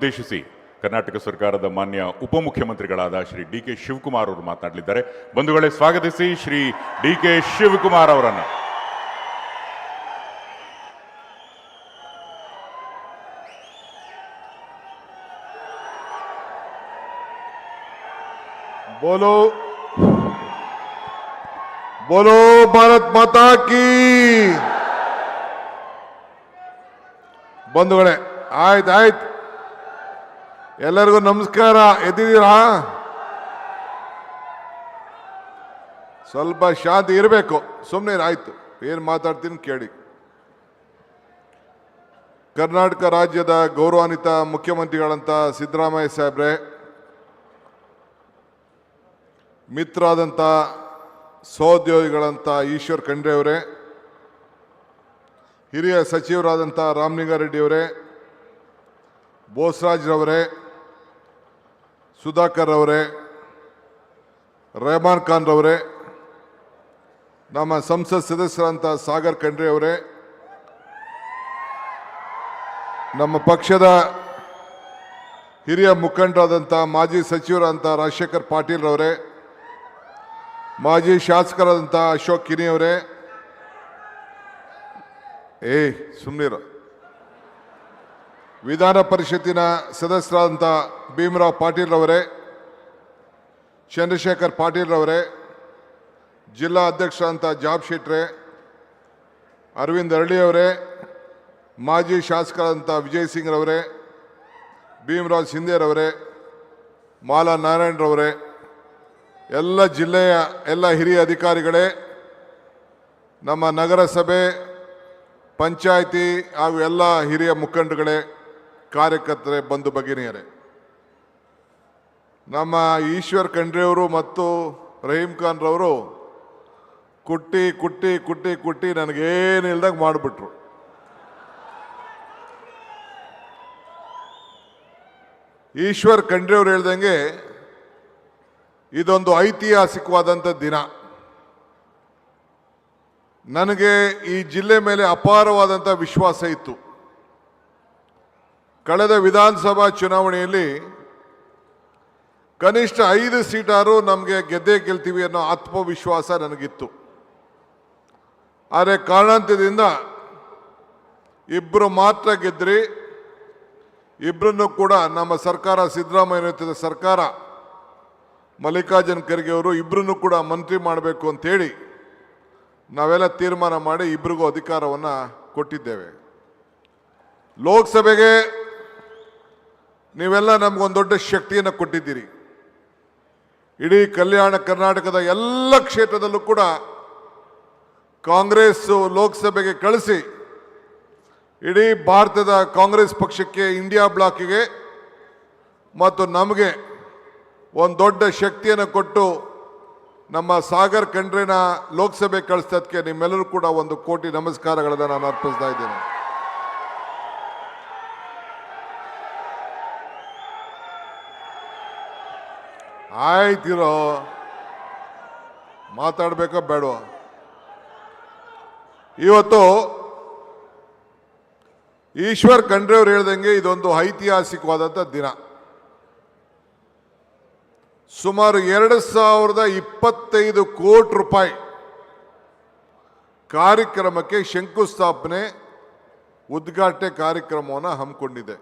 ಉದ್ದೇಶಿಸಿ ಕರ್ನಾಟಕ ಸರ್ಕಾರದ ಮಾನ್ಯ ಉಪಮುಖ್ಯಮಂತ್ರಿಗಳಾದ ಶ್ರೀ ಡಿ.ಕೆ. ಶಿವಕುಮಾರ್ ಅವರು ಮಾತನಾಡಲಿದ್ದಾರೆ. ಬಂಧುಗಳೇ, ಸ್ವಾಗತಿಸಿ ಶ್ರೀ ಡಿ.ಕೆ. ಶಿವಕುಮಾರ್ ಅವರನ್ನು. बोलो बोलो भारत माता की. ಬಂಧುಗಳೇ, ಆಯ್ತು ಎಲ್ಲರಿಗೂ ನಮಸ್ಕಾರ. ಎದ್ದಿದ್ದೀರಾ? ಸ್ವಲ್ಪ ಶಾಂತಿ ಇರಬೇಕು, ಸುಮ್ಮನೆ ಆಯ್ತು. ಏನು ಮಾತಾಡ್ತೀನಿ ಕೇಳಿ. ಕರ್ನಾಟಕ ರಾಜ್ಯದ ಗೌರವಾನ್ವಿತ ಮುಖ್ಯಮಂತ್ರಿಗಳಂತ ಸಿದ್ದರಾಮಯ್ಯ ಸಾಹೇಬ್ರೆ, ಮಿತ್ರರಾದಂಥ ಸಹೋದ್ಯೋಗಿಗಳಂತ ಈಶ್ವರ್ ಖಂಡ್ರೆ ಅವರೇ, ಹಿರಿಯ ಸಚಿವರಾದಂಥ ರಾಮಲಿಂಗಾರೆಡ್ಡಿ ಅವರೇ, ಬೋಸರಾಜ್ರವರೇ, ಸುಧಾಕರ್ ಅವರೇ, ರೆಹಮಾನ್ ಖಾನ್ ರವರೇ, ನಮ್ಮ ಸಂಸತ್ ಸದಸ್ಯರಂತ ಸಾಗರ್ ಖಂಡ್ರೆ ಅವರೇ, ನಮ್ಮ ಪಕ್ಷದ ಹಿರಿಯ ಮುಖಂಡರಾದಂಥ ಮಾಜಿ ಸಚಿವರಾದಂಥ ರಾಜಶೇಖರ್ ಪಾಟೀಲ್ ರವರೇ, ಮಾಜಿ ಶಾಸಕರಾದಂಥ ಅಶೋಕ್ ಕಿನಿ ಅವರೇ, ಸುಮ್ಮನಿರ, ವಿಧಾನ ಪರಿಷತ್ತಿನ ಸದಸ್ಯರಾದಂಥ ಭೀಮರಾವ್ ಪಾಟೀಲ್ ರವರೇ, ಚಂದ್ರಶೇಖರ್ ಪಾಟೀಲ್ ರವರೇ, ಜಿಲ್ಲಾ ಅಧ್ಯಕ್ಷರಾದಂಥ ಜಾಬ್ ಶೆಟ್ರೆ, ಅರವಿಂದ್ ಅರಳಿ ಅವರೇ, ಮಾಜಿ ಶಾಸಕರಾದಂಥ ವಿಜಯ್ ಸಿಂಗ್ ರವರೇ, ಭೀಮರಾವ್ ಸಿಂಧೇರವರೇ, ಮಾಲಾ ನಾರಾಯಣರವರೇ, ಎಲ್ಲ ಜಿಲ್ಲೆಯ ಎಲ್ಲ ಹಿರಿಯ ಅಧಿಕಾರಿಗಳೇ, ನಮ್ಮ ನಗರಸಭೆ ಪಂಚಾಯಿತಿ ಹಾಗೂ ಎಲ್ಲ ಹಿರಿಯ ಮುಖಂಡಗಳೇ, ಕಾರ್ಯಕರ್ತರೇ, ಬಂಧು ಭಗಿನಿಯರೇ, ನಮ್ಮ ಈಶ್ವರ್ ಖಂಡ್ರೆಯವರು ಮತ್ತು ರಹೀಂ ಖಾನ್ ರವರು ಕುಟ್ಟಿ ಕುಟ್ಟಿ ಕುಟ್ಟಿ ಕುಟ್ಟಿ ನನಗೇನಿಲ್ದಾಗ ಮಾಡಿಬಿಟ್ರು. ಈಶ್ವರ್ ಖಂಡ್ರೆಯವರು ಹೇಳ್ದಂಗೆ ಇದೊಂದು ಐತಿಹಾಸಿಕವಾದಂಥ ದಿನ. ನನಗೆ ಈ ಜಿಲ್ಲೆ ಮೇಲೆ ಅಪಾರವಾದಂಥ ವಿಶ್ವಾಸ ಇತ್ತು. ಕಳೆದ ವಿಧಾನಸಭಾ ಚುನಾವಣೆಯಲ್ಲಿ ಕನಿಷ್ಠ 5 ಸೀಟಾರು ನಮಗೆ ಗೆದ್ದೇ ಗೆಲ್ತೀವಿ ಅನ್ನೋ ಆತ್ಮವಿಶ್ವಾಸ ನನಗಿತ್ತು. ಆದರೆ ಕಾರಣಾಂತರದಿಂದ ಇಬ್ಬರು ಮಾತ್ರ ಗೆದ್ರಿ. ಇಬ್ಬರನ್ನು ಕೂಡ ನಮ್ಮ ಸರ್ಕಾರ, ಸಿದ್ದರಾಮಯ್ಯ ನೇತೃತ್ವದ ಸರ್ಕಾರ, ಮಲ್ಲಿಕಾರ್ಜುನ್ ಖರ್ಗೆ ಅವರು ಇಬ್ಬರನ್ನು ಕೂಡ ಮಂತ್ರಿ ಮಾಡಬೇಕು ಅಂತೇಳಿ ನಾವೆಲ್ಲ ತೀರ್ಮಾನ ಮಾಡಿ ಇಬ್ಬರಿಗೂ ಅಧಿಕಾರವನ್ನು ಕೊಟ್ಟಿದ್ದೇವೆ. ಲೋಕಸಭೆಗೆ ನೀವೆಲ್ಲ ನಮಗೊಂದು ದೊಡ್ಡ ಶಕ್ತಿಯನ್ನು ಕೊಟ್ಟಿದ್ದೀರಿ. ಇಡೀ ಕಲ್ಯಾಣ ಕರ್ನಾಟಕದ ಎಲ್ಲ ಕ್ಷೇತ್ರದಲ್ಲೂ ಕೂಡ ಕಾಂಗ್ರೆಸ್ ಲೋಕಸಭೆಗೆ ಕಳಿಸಿ ಇಡೀ ಭಾರತದ ಕಾಂಗ್ರೆಸ್ ಪಕ್ಷಕ್ಕೆ, ಇಂಡಿಯಾ ಬ್ಲಾಕಿಗೆ ಮತ್ತು ನಮಗೆ ಒಂದು ದೊಡ್ಡ ಶಕ್ತಿಯನ್ನು ಕೊಟ್ಟು ನಮ್ಮ ಸಾಗರ್ ಖಂಡ್ರೆನ ಲೋಕಸಭೆ ಕಳಿಸೋದಕ್ಕೆ ನಿಮ್ಮೆಲ್ಲರೂ ಕೂಡ 1 ಕೋಟಿ ನಮಸ್ಕಾರಗಳನ್ನು ನಾನು ಅರ್ಪಿಸ್ತಾ ಇದ್ದೇನೆ. ಆಯ್ತಿರೋ, ಮಾತಾಡಬೇಕೋ ಬೇಡವಾ? ಇವತ್ತು ಈಶ್ವರ್ ಖಂಡ್ರೆ ಅವರು ಹೇಳ್ದಂಗೆ ಇದೊಂದು ಐತಿಹಾಸಿಕವಾದಂಥ ದಿನ. ಸುಮಾರು 2025 ಕೋಟಿ ರೂಪಾಯಿ ಕಾರ್ಯಕ್ರಮಕ್ಕೆ ಶಂಕುಸ್ಥಾಪನೆ, ಉದ್ಘಾಟನೆ ಕಾರ್ಯಕ್ರಮವನ್ನು ಹಮ್ಮಿಕೊಂಡಿದೆ.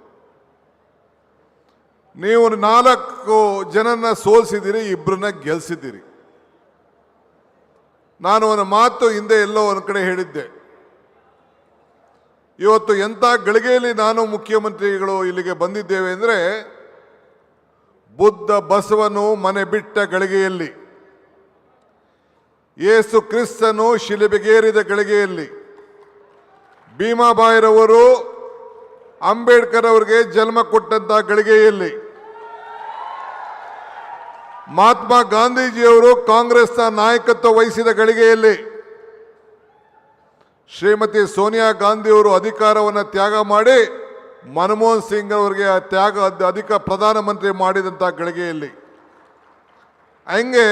ನೀವು 4 ಜನನ್ನ ಸೋಲಿಸಿದ್ದೀರಿ, 2 ಗೆಲ್ಲಿಸಿದ್ದೀರಿ. ನಾನು ಒಂದು ಮಾತು ಹಿಂದೆ ಎಲ್ಲೋ ಒಂದು ಕಡೆ ಹೇಳಿದ್ದೆ. ಇವತ್ತು ಎಂಥ ಗಳಿಗೆಯಲ್ಲಿ ನಾನು ಮುಖ್ಯಮಂತ್ರಿಗಳು ಇಲ್ಲಿಗೆ ಬಂದಿದ್ದೇವೆ ಅಂದರೆ, ಬುದ್ಧ ಬಸವನು ಮನೆ ಬಿಟ್ಟ ಗಳಿಗೆಯಲ್ಲಿ, ಯೇಸು ಕ್ರಿಸ್ತನು ಶಿಲುಬೆಗೇರಿದ ಗಳಿಗೆಯಲ್ಲಿ, ಭೀಮಾಬಾಯಿರವರು ಅಂಬೇಡ್ಕರ್ ಅವರಿಗೆ ಜನ್ಮ ಕೊಟ್ಟಂತ ಗಳಿಗೆಯಲ್ಲಿ, ಮಹಾತ್ಮ ಗಾಂಧೀಜಿಯವರು ಕಾಂಗ್ರೆಸ್ನ ನಾಯಕತ್ವ ವಹಿಸಿದ ಗಳಿಗೆಯಲ್ಲಿ, ಶ್ರೀಮತಿ ಸೋನಿಯಾ ಗಾಂಧಿಯವರು ಅಧಿಕಾರವನ್ನು ತ್ಯಾಗ ಮಾಡಿ ಮನಮೋಹನ್ ಸಿಂಗ್ ಅವರಿಗೆ ಅಧಿಕ ಪ್ರಧಾನಮಂತ್ರಿ ಮಾಡಿದಂಥ ಗಳಿಗೆಯಲ್ಲಿ, ಹಂಗೆ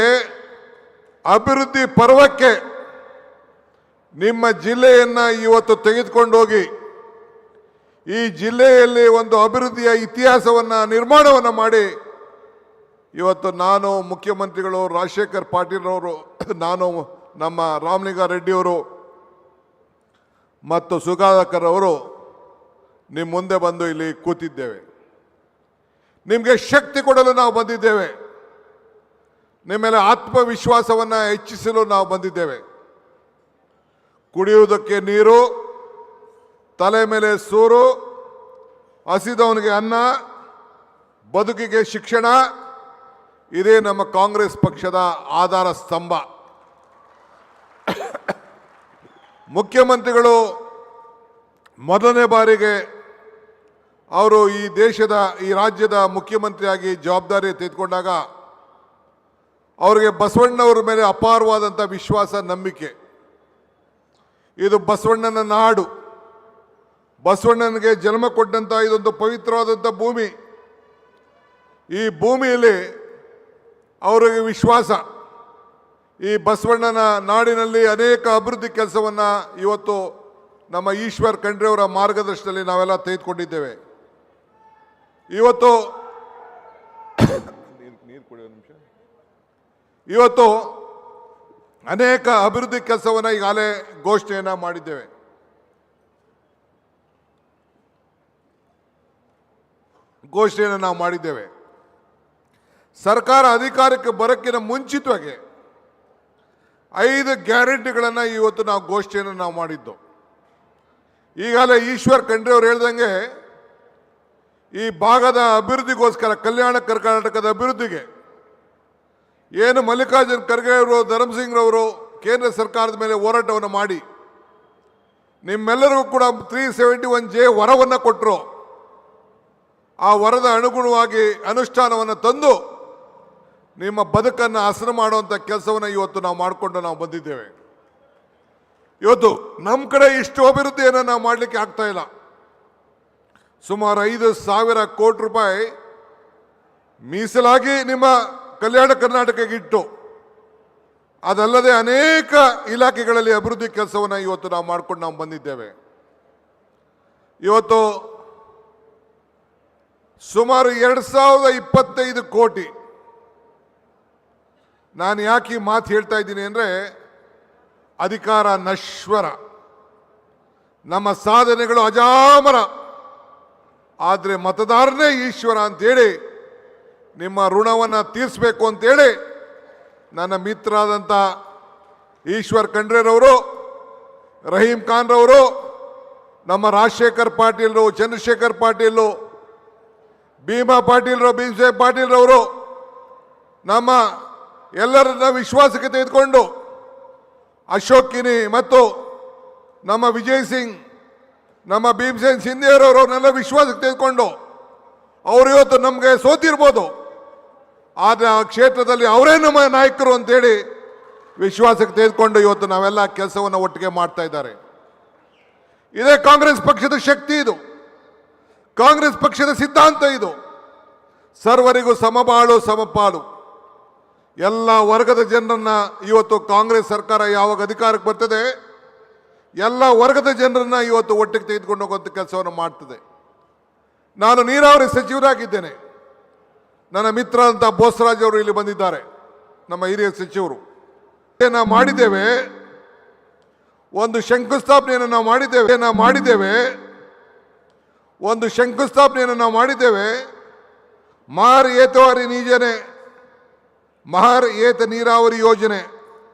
ಅಭಿವೃದ್ಧಿ ಪರ್ವಕ್ಕೆ ನಿಮ್ಮ ಜಿಲ್ಲೆಯನ್ನು ಇವತ್ತು ತೆಗೆದುಕೊಂಡೋಗಿ ಈ ಜಿಲ್ಲೆಯಲ್ಲಿ ಒಂದು ಅಭಿವೃದ್ಧಿಯ ಇತಿಹಾಸವನ್ನು ನಿರ್ಮಾಣವನ್ನು ಮಾಡಿ ಇವತ್ತು ನಾನು, ಮುಖ್ಯಮಂತ್ರಿಗಳು ರಾಜಶೇಖರ್ ಪಾಟೀಲ್ ಅವರು, ನಾನು, ನಮ್ಮ ರಾಮಲಿಂಗಾರೆಡ್ಡಿಯವರು ಮತ್ತು ಸುಧಾಕರ್ ಅವರು ನಿಮ್ಮ ಮುಂದೆ ಬಂದು ಇಲ್ಲಿ ಕೂತಿದ್ದೇವೆ. ನಿಮಗೆ ಶಕ್ತಿ ಕೊಡಲು ನಾವು ಬಂದಿದ್ದೇವೆ. ನಿಮ್ಮ ಮೇಲೆ ಆತ್ಮವಿಶ್ವಾಸವನ್ನು ಹೆಚ್ಚಿಸಲು ನಾವು ಬಂದಿದ್ದೇವೆ. ಕುಡಿಯುವುದಕ್ಕೆ ನೀರು, ತಲೆ ಮೇಲೆ ಸೂರು, ಹಸಿದವನಿಗೆ ಅನ್ನ, ಬದುಕಿಗೆ ಶಿಕ್ಷಣ, ಇದೇ ನಮ್ಮ ಕಾಂಗ್ರೆಸ್ ಪಕ್ಷದ ಆಧಾರ ಸ್ತಂಭ. ಮುಖ್ಯಮಂತ್ರಿಗಳು ಮೊದಲನೇ ಬಾರಿಗೆ ಅವರು ಈ ರಾಜ್ಯದ ಮುಖ್ಯಮಂತ್ರಿಯಾಗಿ ಜವಾಬ್ದಾರಿ ತೆಗೆದುಕೊಂಡಾಗ ಅವರಿಗೆ ಬಸವಣ್ಣವರ ಮೇಲೆ ಅಪಾರವಾದಂಥ ವಿಶ್ವಾಸ, ನಂಬಿಕೆ. ಇದು ಬಸವಣ್ಣನ ನಾಡು, ಬಸವಣ್ಣನಿಗೆ ಜನ್ಮ ಕೊಟ್ಟಂಥ ಇದೊಂದು ಪವಿತ್ರವಾದಂಥ ಭೂಮಿ. ಈ ಭೂಮಿಯಲ್ಲಿ ಅವರಿಗೆ ವಿಶ್ವಾಸ. ಈ ಬಸವಣ್ಣನ ನಾಡಿನಲ್ಲಿ ಅನೇಕ ಅಭಿವೃದ್ಧಿ ಕೆಲಸವನ್ನು ಇವತ್ತು ನಮ್ಮ ಈಶ್ವರ್ ಖಂಡ್ರೆ ಅವರ ಮಾರ್ಗದರ್ಶನದಲ್ಲಿ ನಾವೆಲ್ಲ ತೆಗೆದುಕೊಂಡಿದ್ದೇವೆ. ಇವತ್ತು ಅನೇಕ ಅಭಿವೃದ್ಧಿ ಕೆಲಸವನ್ನು ಈಗಾಗಲೇ ಘೋಷಣೆಯನ್ನು ಮಾಡಿದ್ದೇವೆ. ಸರ್ಕಾರ ಅಧಿಕಾರಕ್ಕೆ ಬರೋಕ್ಕಿಂತ ಮುಂಚಿತವಾಗಿ 5 ಗ್ಯಾರಂಟಿಗಳನ್ನು ಇವತ್ತು ನಾವು ಘೋಷಣೆಯನ್ನು ಮಾಡಿದ್ದು. ಈಗಾಗಲೇ ಈಶ್ವರ್ ಖಂಡ್ರೆ ಅವರು ಹೇಳ್ದಂಗೆ ಈ ಭಾಗದ ಅಭಿವೃದ್ಧಿಗೋಸ್ಕರ, ಕಲ್ಯಾಣ ಕರ್ನಾಟಕದ ಅಭಿವೃದ್ಧಿಗೆ ಏನು ಮಲ್ಲಿಕಾರ್ಜುನ್ ಖರ್ಗೆ ಅವರು, ಧರ್ಮಸಿಂಗ್ರವರು ಕೇಂದ್ರ ಸರ್ಕಾರದ ಮೇಲೆ ಹೋರಾಟವನ್ನು ಮಾಡಿ ನಿಮ್ಮೆಲ್ಲರಿಗೂ ಕೂಡ 371J ವರವನ್ನು ಕೊಟ್ಟರು. ಆ ವರದ ಅನುಗುಣವಾಗಿ ಅನುಷ್ಠಾನವನ್ನು ತಂದು ನಿಮ್ಮ ಬದುಕನ್ನು ಹಸನು ಮಾಡುವಂಥ ಕೆಲಸವನ್ನು ಇವತ್ತು ನಾವು ಮಾಡಿಕೊಂಡು ಬಂದಿದ್ದೇವೆ. ಇವತ್ತು ನಮ್ಮ ಕಡೆ ಇಷ್ಟು ಅಭಿವೃದ್ಧಿಯನ್ನು ನಾವು ಮಾಡಲಿಕ್ಕೆ ಆಗ್ತಾ ಇಲ್ಲ. ಸುಮಾರು 5,000 ಕೋಟಿ ರೂಪಾಯಿ ಮೀಸಲಾಗಿ ನಿಮ್ಮ ಕಲ್ಯಾಣ ಕರ್ನಾಟಕಕ್ಕೆ ಇಟ್ಟು, ಅದಲ್ಲದೆ ಅನೇಕ ಇಲಾಖೆಗಳಲ್ಲಿ ಅಭಿವೃದ್ಧಿ ಕೆಲಸವನ್ನು ಇವತ್ತು ನಾವು ಮಾಡ್ಕೊಂಡು ಬಂದಿದ್ದೇವೆ. ಇವತ್ತು ಸುಮಾರು 2,025 ಕೋಟಿ. ನಾನು ಯಾಕೆ ಈ ಮಾತು ಹೇಳ್ತಾ ಇದ್ದೀನಿ ಅಂದರೆ, ಅಧಿಕಾರ ನಶ್ವರ, ನಮ್ಮ ಸಾಧನೆಗಳು ಅಜಾಮರ, ಆದರೆ ಮತದಾರನೇ ಈಶ್ವರ ಅಂತೇಳಿ ನಿಮ್ಮ ಋಣವನ್ನು ತೀರಿಸಬೇಕು ಅಂತೇಳಿ ನನ್ನ ಮಿತ್ರರಾದಂಥ ಈಶ್ವರ್ ಖಂಡ್ರೆರವರು, ರಹೀಂ ಖಾನ್ರವರು, ನಮ್ಮ ರಾಜಶೇಖರ್ ಪಾಟೀಲ್ರು, ಚಂದ್ರಶೇಖರ್ ಪಾಟೀಲು, ಭೀಮಸೇನ್ ಪಾಟೀಲ್ರವರು ನಮ್ಮ ಎಲ್ಲರನ್ನ ವಿಶ್ವಾಸಕ್ಕೆ ತೆಗೆದುಕೊಂಡು ಅಶೋಕ್ ಕಿನಿ ಮತ್ತು ನಮ್ಮ ವಿಜಯ್ ಸಿಂಗ್, ನಮ್ಮ ಭೀಮಸೇನ್ ಸಿಂಧೆಯವರವ್ರನ್ನೆಲ್ಲ ವಿಶ್ವಾಸಕ್ಕೆ ತೆಗೆದುಕೊಂಡು ಅವರು ಇವತ್ತು ನಮಗೆ ಸೋತಿರ್ಬೋದು, ಆದರೆ ಆ ಕ್ಷೇತ್ರದಲ್ಲಿ ಅವರೇ ನಮ್ಮ ನಾಯಕರು ಅಂತೇಳಿ ವಿಶ್ವಾಸಕ್ಕೆ ತೆಗೆದುಕೊಂಡು ಇವತ್ತು ನಾವೆಲ್ಲ ಕೆಲಸವನ್ನು ಒಟ್ಟಿಗೆ ಮಾಡ್ತಾ ಇದ್ದಾರೆ. ಇದೇ ಕಾಂಗ್ರೆಸ್ ಪಕ್ಷದ ಶಕ್ತಿ, ಇದು ಕಾಂಗ್ರೆಸ್ ಪಕ್ಷದ ಸಿದ್ಧಾಂತ. ಇದು ಸರ್ವರಿಗೂ ಸಮಬಾಳು ಸಮಪಾಲು, ಎಲ್ಲ ವರ್ಗದ ಜನರನ್ನ ಇವತ್ತು ಕಾಂಗ್ರೆಸ್ ಸರ್ಕಾರ ಯಾವಾಗ ಅಧಿಕಾರಕ್ಕೆ ಬರ್ತದೆ ಎಲ್ಲ ವರ್ಗದ ಜನರನ್ನ ಇವತ್ತು ಒಟ್ಟಿಗೆ ತೆಗೆದುಕೊಂಡು ಹೋಗುವಂಥ ಕೆಲಸವನ್ನು ಮಾಡ್ತದೆ. ನಾನು ನೀರಾವರಿ ಸಚಿವರಾಗಿದ್ದೇನೆ. ನನ್ನ ಮಿತ್ರರಂತ ಬೋಸರಾಜ್ ಅವರು ಇಲ್ಲಿ ಬಂದಿದ್ದಾರೆ, ನಮ್ಮ ಹಿರಿಯ ಸಚಿವರು. ನಾವು ಮಾಡಿದ್ದೇವೆ, ಒಂದು ಶಂಕುಸ್ಥಾಪನೆಯನ್ನು ನಾವು ಮಾಡಿದ್ದೇವೆ. ಮಹಾರ್ ಏತ ನೀರಾವರಿ ಯೋಜನೆ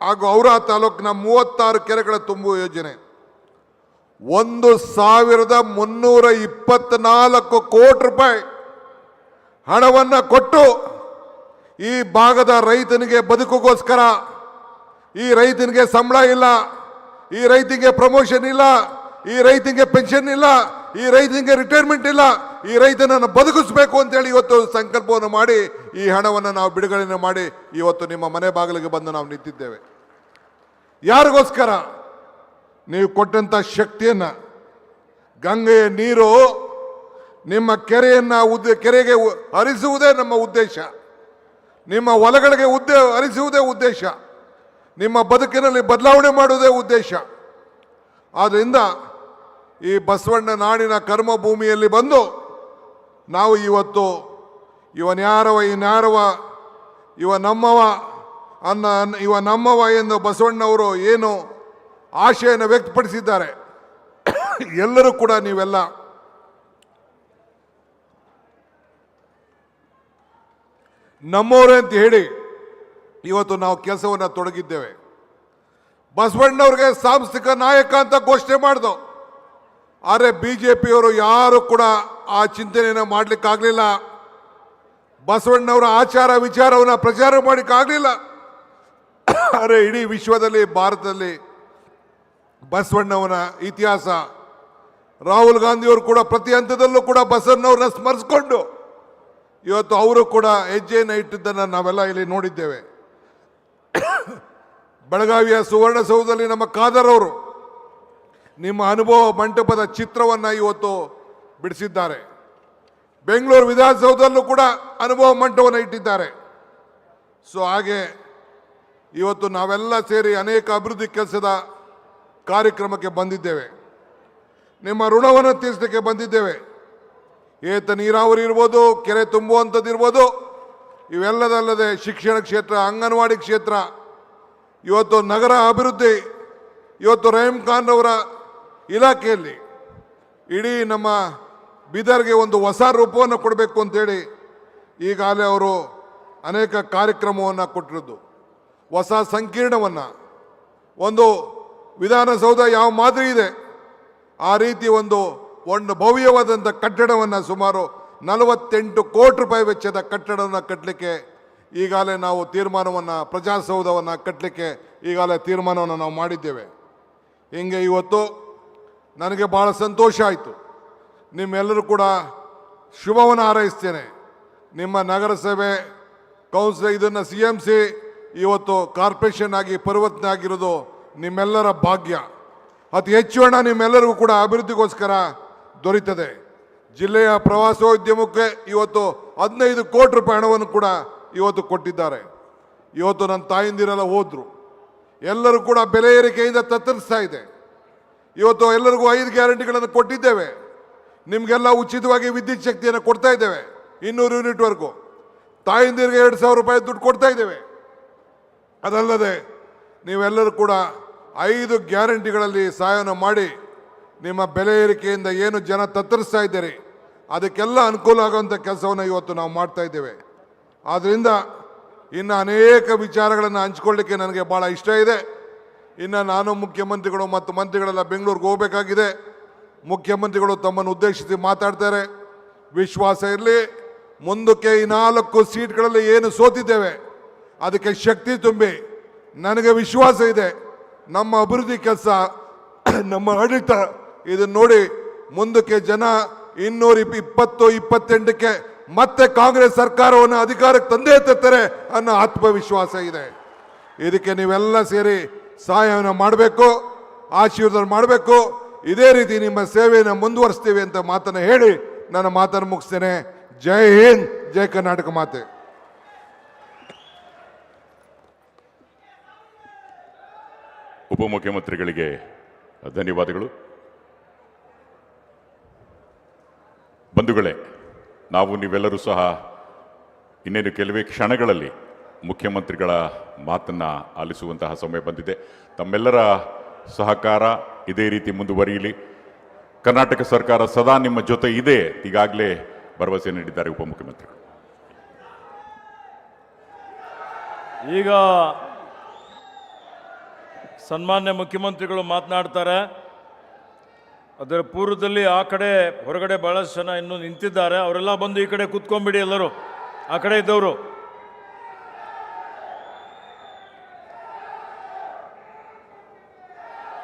ಹಾಗೂ ಔರಾ ತಾಲೂಕಿನ 36 ಕೆರೆಗಳ ತುಂಬುವ ಯೋಜನೆ 1,324 ಕೋಟಿ ರೂಪಾಯಿ ಹಣವನ್ನು ಕೊಟ್ಟು ಈ ಭಾಗದ ರೈತನಿಗೆ ಬದುಕಿಗೋಸ್ಕರ, ಈ ರೈತನಿಗೆ ಸಂಬಳ ಇಲ್ಲ, ಈ ರೈತನಿಗೆ ಪ್ರಮೋಷನ್ ಇಲ್ಲ, ಈ ರೈತನಿಗೆ ಪೆನ್ಷನ್ ಇಲ್ಲ, ಈ ರೈತನಿಗೆ ರಿಟೈರ್ಮೆಂಟ್ ಇಲ್ಲ, ಈ ರೈತನನ್ನು ಬದುಕಿಸಬೇಕು ಅಂತೇಳಿ ಇವತ್ತು ಸಂಕಲ್ಪವನ್ನು ಮಾಡಿ ಈ ಹಣವನ್ನು ನಾವು ಬಿಡುಗಡೆ ಮಾಡಿ ಇವತ್ತು ನಿಮ್ಮ ಮನೆ ಬಾಗಿಲಿಗೆ ಬಂದು ನಾವು ನಿಂತಿದ್ದೇವೆ. ಯಾರಿಗೋಸ್ಕರ? ನೀವು ಕೊಟ್ಟಂಥ ಶಕ್ತಿಯನ್ನು, ಗಂಗೆಯ ನೀರು ನಿಮ್ಮ ಕೆರೆಗೆ ಹರಿಸುವುದೇ ನಮ್ಮ ಉದ್ದೇಶ, ನಿಮ್ಮ ಹೊಲಗಳಿಗೆ ಹರಿಸುವುದೇ ಉದ್ದೇಶ, ನಿಮ್ಮ ಬದುಕಿನಲ್ಲಿ ಬದಲಾವಣೆ ಮಾಡುವುದೇ ಉದ್ದೇಶ. ಆದ್ದರಿಂದ ಈ ಬಸವಣ್ಣ ನಾಡಿನ ಕರ್ಮಭೂಮಿಯಲ್ಲಿ ಬಂದು ನಾವು ಇವತ್ತು ಇವನ್ಯಾರವ ಇನ್ಯಾರವ ಇವ ನಮ್ಮವ ಇವ ನಮ್ಮವ ಎಂದು ಬಸವಣ್ಣವರು ಏನು ಆಶೆಯನ್ನು ವ್ಯಕ್ತಪಡಿಸಿದ್ದಾರೆ. ಎಲ್ಲರೂ ಕೂಡ ನೀವೆಲ್ಲ ನಮ್ಮವರೇ ಅಂತ ಹೇಳಿ ಇವತ್ತು ನಾವು ಕೆಲಸವನ್ನು ತೊಡಗಿದ್ದೇವೆ. ಬಸವಣ್ಣವ್ರಿಗೆ ಸಾಂಸ್ಥಿಕ ನಾಯಕ ಅಂತ ಘೋಷಣೆ ಮಾಡ್ದು. ಆದರೆ ಬಿಜೆಪಿಯವರು ಯಾರು ಕೂಡ ಆ ಚಿಂತನೆಯನ್ನು ಮಾಡಲಿಕ್ಕಾಗಲಿಲ್ಲ. ಬಸವಣ್ಣವರ ಆಚಾರ ವಿಚಾರವನ್ನು ಪ್ರಚಾರ ಮಾಡಲಿಕ್ಕಾಗಲಿಲ್ಲ. ಆದರೆ ಇಡೀ ವಿಶ್ವದಲ್ಲಿ ಭಾರತದಲ್ಲಿ ಬಸವಣ್ಣವನ ಇತಿಹಾಸ, ರಾಹುಲ್ ಗಾಂಧಿಯವರು ಕೂಡ ಪ್ರತಿ ಹಂತದಲ್ಲೂ ಕೂಡ ಬಸವಣ್ಣವ್ರನ್ನ ಸ್ಮರಿಸಿಕೊಂಡು ಇವತ್ತು ಅವರು ಕೂಡ ಹೆಜ್ಜೆಯನ್ನು ಇಟ್ಟಿದ್ದನ್ನು ನಾವೆಲ್ಲ ಇಲ್ಲಿ ನೋಡಿದ್ದೇವೆ. ಬೆಳಗಾವಿಯ ಸುವರ್ಣಸೌಧದಲ್ಲಿ ನಮ್ಮ ಖಾದರ್ ಅವರು ನಿಮ್ಮ ಅನುಭವ ಮಂಟಪದ ಚಿತ್ರವನ್ನು ಇವತ್ತು ಬಿಡಿಸಿದ್ದಾರೆ. ಬೆಂಗಳೂರು ವಿಧಾನಸೌಧದಲ್ಲೂ ಕೂಡ ಅನುಭವ ಮಂಟಪವನ್ನು ಇಟ್ಟಿದ್ದಾರೆ. ಸೊ ಹಾಗೆ ಇವತ್ತು ನಾವೆಲ್ಲ ಸೇರಿ ಅನೇಕ ಅಭಿವೃದ್ಧಿ ಕೆಲಸದ ಕಾರ್ಯಕ್ರಮಕ್ಕೆ ಬಂದಿದ್ದೇವೆ. ನಿಮ್ಮ ಋಣವನ್ನು ತೀರಿಸಲಿಕ್ಕೆ ಬಂದಿದ್ದೇವೆ. ಏತ ನೀರಾವರಿ ಇರ್ಬೋದು, ಕೆರೆ ತುಂಬುವಂಥದ್ದು ಇರ್ಬೋದು, ಇವೆಲ್ಲದಲ್ಲದೆ ಶಿಕ್ಷಣ ಕ್ಷೇತ್ರ, ಅಂಗನವಾಡಿ ಕ್ಷೇತ್ರ, ಇವತ್ತು ನಗರ ಅಭಿವೃದ್ಧಿ, ಇವತ್ತು ರಹೀಂ ಖಾನ್ ಅವರ ಇಲಾಖೆಯಲ್ಲಿ ಇಡೀ ನಮ್ಮ ಬೀದರ್ಗೆ ಒಂದು ಹೊಸ ರೂಪವನ್ನು ಕೊಡಬೇಕು ಅಂತೇಳಿ ಈಗಾಗಲೇ ಅವರು ಅನೇಕ ಕಾರ್ಯಕ್ರಮವನ್ನು ಕೊಟ್ಟಿರೋದು. ಹೊಸ ಸಂಕೀರ್ಣವನ್ನು, ಒಂದು ವಿಧಾನಸೌಧ ಯಾವ ಮಾದರಿ ಇದೆ ಆ ರೀತಿ ಒಂದು ಭವ್ಯವಾದಂಥ ಕಟ್ಟಡವನ್ನು, ಸುಮಾರು 48 ಕೋಟಿ ರೂಪಾಯಿ ವೆಚ್ಚದ ಕಟ್ಟಡವನ್ನು ಕಟ್ಟಲಿಕ್ಕೆ ಈಗಾಗಲೇ ನಾವು ತೀರ್ಮಾನವನ್ನು, ಪ್ರಜಾಸೌಧವನ್ನು ಕಟ್ಟಲಿಕ್ಕೆ ಈಗಾಗಲೇ ತೀರ್ಮಾನವನ್ನು ನಾವು ಮಾಡಿದ್ದೇವೆ. ಹೀಗೆ ಇವತ್ತು ನನಗೆ ಭಾಳ ಸಂತೋಷ ಆಯಿತು. ನಿಮ್ಮೆಲ್ಲರೂ ಕೂಡ ಶುಭವನ್ನು ಹಾರೈಸ್ತೇನೆ. ನಿಮ್ಮ ನಗರಸಭೆ ಕೌನ್ಸಿಲ್ ಇದನ್ನು CMC ಇವತ್ತು ಕಾರ್ಪೊರೇಷನ್ ಆಗಿ ಪರಿವರ್ತನೆ ಆಗಿರೋದು ನಿಮ್ಮೆಲ್ಲರ ಭಾಗ್ಯ. ಅತಿ ಹೆಚ್ಚು ಹಣ ನಿಮ್ಮೆಲ್ಲರಿಗೂ ಕೂಡ ಅಭಿವೃದ್ಧಿಗೋಸ್ಕರ ದೊರೀತದೆ. ಜಿಲ್ಲೆಯ ಪ್ರವಾಸೋದ್ಯಮಕ್ಕೆ ಇವತ್ತು 15 ಕೋಟಿ ರೂಪಾಯಿ ಹಣವನ್ನು ಕೂಡ ಇವತ್ತು ಕೊಟ್ಟಿದ್ದಾರೆ. ಇವತ್ತು ನನ್ನ ತಾಯಿಂದಿರೆಲ್ಲ ಹೋದರು. ಎಲ್ಲರೂ ಕೂಡ ಬೆಲೆ ಏರಿಕೆಯಿಂದ ತತ್ತರಿಸ್ತಾ ಇದೆ. ಇವತ್ತು ಎಲ್ಲರಿಗೂ 5 ಗ್ಯಾರಂಟಿಗಳನ್ನು ಕೊಟ್ಟಿದ್ದೇವೆ. ನಿಮಗೆಲ್ಲ ಉಚಿತವಾಗಿ ವಿದ್ಯುತ್ ಶಕ್ತಿಯನ್ನು ಕೊಡ್ತಾ ಇದ್ದೇವೆ, 200 ಯೂನಿಟ್ವರೆಗೂ. ತಾಯಿಂದಿರಿಗೆ 2,000 ರೂಪಾಯಿ ದುಡ್ಡು ಕೊಡ್ತಾ ಇದ್ದೇವೆ. ಅದಲ್ಲದೆ ನೀವೆಲ್ಲರೂ ಕೂಡ 5 ಗ್ಯಾರಂಟಿಗಳಲ್ಲಿ ಸಹಾಯವನ್ನು ಮಾಡಿ ನಿಮ್ಮ ಬೆಲೆ ಏರಿಕೆಯಿಂದ ಏನು ಜನ ತತ್ತರಿಸ್ತಾ ಇದ್ದೀರಿ ಅದಕ್ಕೆಲ್ಲ ಅನುಕೂಲ ಆಗುವಂಥ ಕೆಲಸವನ್ನು ಇವತ್ತು ನಾವು ಮಾಡ್ತಾ ಇದ್ದೇವೆ. ಆದ್ದರಿಂದ ಇನ್ನು ಅನೇಕ ವಿಚಾರಗಳನ್ನು ಹಂಚ್ಕೊಳ್ಳಿಕ್ಕೆ ನನಗೆ ಭಾಳ ಇಷ್ಟ ಇದೆ. ಇನ್ನು ನಾನು ಮುಖ್ಯಮಂತ್ರಿಗಳು ಮತ್ತು ಮಂತ್ರಿಗಳೆಲ್ಲ ಬೆಂಗಳೂರಿಗೆ ಹೋಗಬೇಕಾಗಿದೆ. ಮುಖ್ಯಮಂತ್ರಿಗಳು ತಮ್ಮನ್ನು ಉದ್ದೇಶಿಸಿ ಮಾತಾಡ್ತಾರೆ. ವಿಶ್ವಾಸ ಇರಲಿ, ಮುಂದಕ್ಕೆ ಈ 4 ಸೀಟ್ಗಳಲ್ಲಿ ಏನು ಸೋತಿದ್ದೇವೆ ಅದಕ್ಕೆ ಶಕ್ತಿ ತುಂಬಿ, ನನಗೆ ವಿಶ್ವಾಸ ಇದೆ ನಮ್ಮ ಅಭಿವೃದ್ಧಿ ಕೆಲಸ, ನಮ್ಮ ಆಡಳಿತ ಇದನ್ನು ನೋಡಿ ಮುಂದಕ್ಕೆ ಜನ 220-28ಕ್ಕೆ ಮತ್ತೆ ಕಾಂಗ್ರೆಸ್ ಸರ್ಕಾರವನ್ನು ಅಧಿಕಾರಕ್ಕೆ ತಂದೇ ತರ್ತಾರೆ ಅನ್ನೋ ಆತ್ಮವಿಶ್ವಾಸ ಇದೆ. ಇದಕ್ಕೆ ನೀವೆಲ್ಲ ಸೇರಿ ಸಹಾಯವನ್ನು ಮಾಡಬೇಕು, ಆಶೀರ್ವಾದ ಮಾಡಬೇಕು. ಇದೇ ರೀತಿ ನಿಮ್ಮ ಸೇವೆಯನ್ನು ಮುಂದುವರಿಸ್ತೀವಿ ಅಂತ ಮಾತನ್ನು ಹೇಳಿ ನನ್ನ ಮಾತನ್ನು ಮುಗಿಸ್ತೇನೆ. ಜೈ ಹಿಂದ್, ಜೈ ಕರ್ನಾಟಕ ಮಾತೆ. ಉಪಮುಖ್ಯಮಂತ್ರಿಗಳಿಗೆ ಧನ್ಯವಾದಗಳು. ಬಂಧುಗಳೇ, ನಾವು ನೀವೆಲ್ಲರೂ ಸಹ ಇನ್ನೇನು ಕೆಲವೇ ಕ್ಷಣಗಳಲ್ಲಿ ಮುಖ್ಯಮಂತ್ರಿಗಳ ಮಾತನ್ನು ಆಲಿಸುವಂತಹ ಸಮಯ ಬಂದಿದೆ. ತಮ್ಮೆಲ್ಲರ ಸಹಕಾರ ಇದೇ ರೀತಿ ಮುಂದುವರಿಯಲಿ. ಕರ್ನಾಟಕ ಸರ್ಕಾರ ಸದಾ ನಿಮ್ಮ ಜೊತೆ ಇದೆ, ಈಗಾಗಲೇ ಭರವಸೆ ನೀಡಿದ್ದಾರೆ ಉಪಮುಖ್ಯಮಂತ್ರಿಗಳು. ಈಗ ಸನ್ಮಾನ್ಯ ಮುಖ್ಯಮಂತ್ರಿಗಳು ಮಾತನಾಡ್ತಾರೆ. ಅದರ ಪೂರ್ವದಲ್ಲಿ ಆ ಕಡೆ ಹೊರಗಡೆ ಬಹಳಷ್ಟು ಜನ ಇನ್ನೂ ನಿಂತಿದ್ದಾರೆ. ಅವರೆಲ್ಲ ಬಂದು ಈ ಕಡೆ ಕೂತ್ಕೊಂಡ್ಬಿಡಿ. ಎಲ್ಲರೂ ಆ ಕಡೆ ಇದ್ದವರು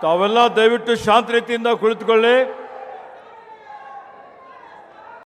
ತಾವೆಲ್ಲ ದಯವಿಟ್ಟು ಶಾಂತ ರೀತಿಯಿಂದ ಕುಳಿತುಕೊಳ್ಳಿ.